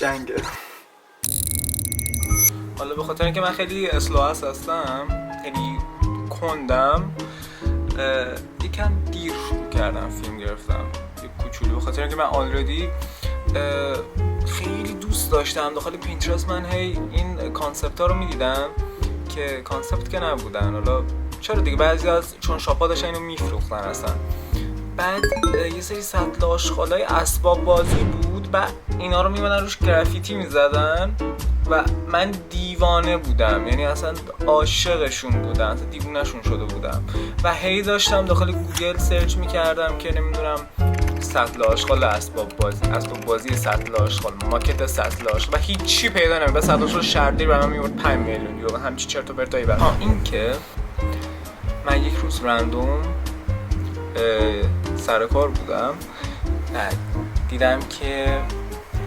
جنگه. حالا به خاطر اینکه من خیلی اسلوهست هستم، خیلی کندم، یکم دیر شروع کردم فیلم گرفتم یک کوچولو، به خاطر اینکه من آلردی خیلی دوست داشتم داخل پینترست. من هی این کانسپت ها رو میدیدم که کانسپت که نبودن، حالا چرا دیگه بعضی از چون شاپا داشتن اینو میفروختن اصلا. بعد یه سری سطل آشغالای اسباب بازی بود و اینا رو میمدن روش گرافیتی میزدن و من دیوانه بودم، یعنی اصلا عاشقشون بودم، اصلا دیوونه‌شون شده بودم و هی داشتم داخل گوگل سرچ میکردم که نمیدونم سطل آشغال اسباب بازی سطل آشغال، ماکت سطل آشغال و هیچی پیدا نمی‌کردم. سطل آشغال شهرداری برام میورد 5 میلیون یورو، همچین چرت و پرتایی. بعد این که من یک روز رندوم سر کار بودم، دیدم که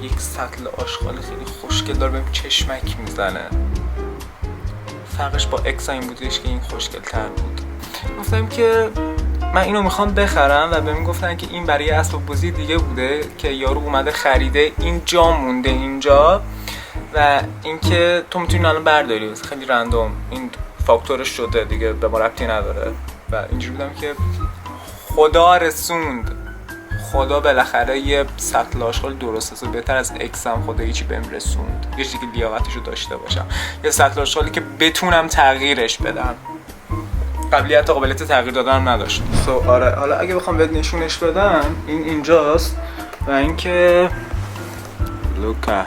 یک سطل آشغال خیلی خوشگل داره بهم چشمک میزنه. فرقش با اکسا این بودش که این خوشگل تر بود. گفتم که من اینو میخوام بخرم و بهم گفتن که این برای اسباب بازی دیگه بوده که یارو اومده خریده، اینجا مونده اینجا و اینکه تو میتونی الان برداری. خیلی رندوم این فاکتورش شده دیگه، به ما ربطی نداره. و اینجوری بودم که خدا رسوند، خدا بالاخره یه سطل آشغال درست است، بهتر از اکسم خدا هیچی بهم رسوند، یه چیزی که لیاقتشو داشته باشم، یه سطل آشغالی که بتونم تغییرش بدم. قابلیت تغییر دادن نداشت. آره، حالا اگه بخوام بهت نشونش بدم، این اینجاست و اینکه لوکه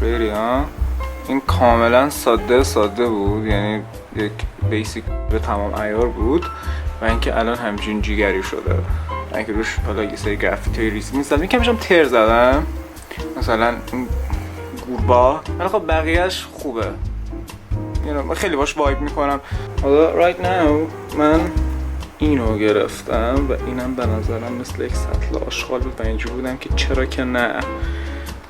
پریری ها، این کاملا ساده بود، یعنی یک بیسیک به تمام عیار بود و اینکه الان همچین جیگری شده و اینکه روش حالا یه سری گرافیتی ریزی می‌زدم، یکمش هم تر زدم مثلا این گوربا، ولی خب بقیه‌اش خوبه، من خیلی باش وایب میکنم. حالا رایت ناو من اینو گرفتم و اینم به نظرم مثل یک سطل آشغال بود و اینجور بودم که چرا که نه.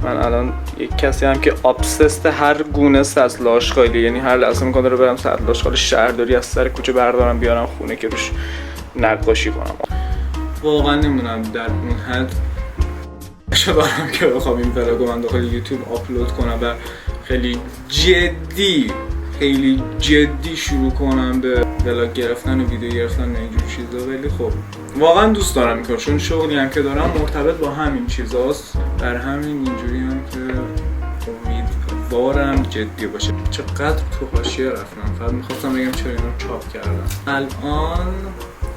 من الان یک کسی هم که ابسست هر گونه سطل آشغالی، یعنی هر لحظه میکنه رو برم سطل آشغال شهرداری از سر کوچه بردارم بیارم خونه که روش نقاشی کنم. واقعا نمیدونم در اون حد شدارم که بخوام این ولاگو من داخل یوتیوب آپلود کنم و خیلی جدی شروع کنم به ولاگ گرفتن و ویدیو گرفتن و اینجور چیزا. ولی خب واقعا دوست دارم میکنم، چون شغلی هم که دارم مرتبط با همین چیزاست، در همین اینجوری هم که امیدوارم جدی باشه. چقدر تو حاشیه رفتم، فقط میخواستم بگم چرا اینو چاپ کردم. الان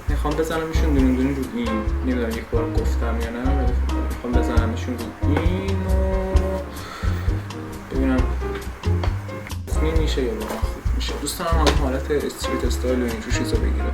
میخوام بزنمشون دونه دونه رو این، نمیدونم یک بار گفتم یا نه، ولی میخوام بزنمشون رو این و ببینم میشه یا واقعا خوب میشه. دوست دارم حالت استریت استایل و اینجور چیزا بگیره.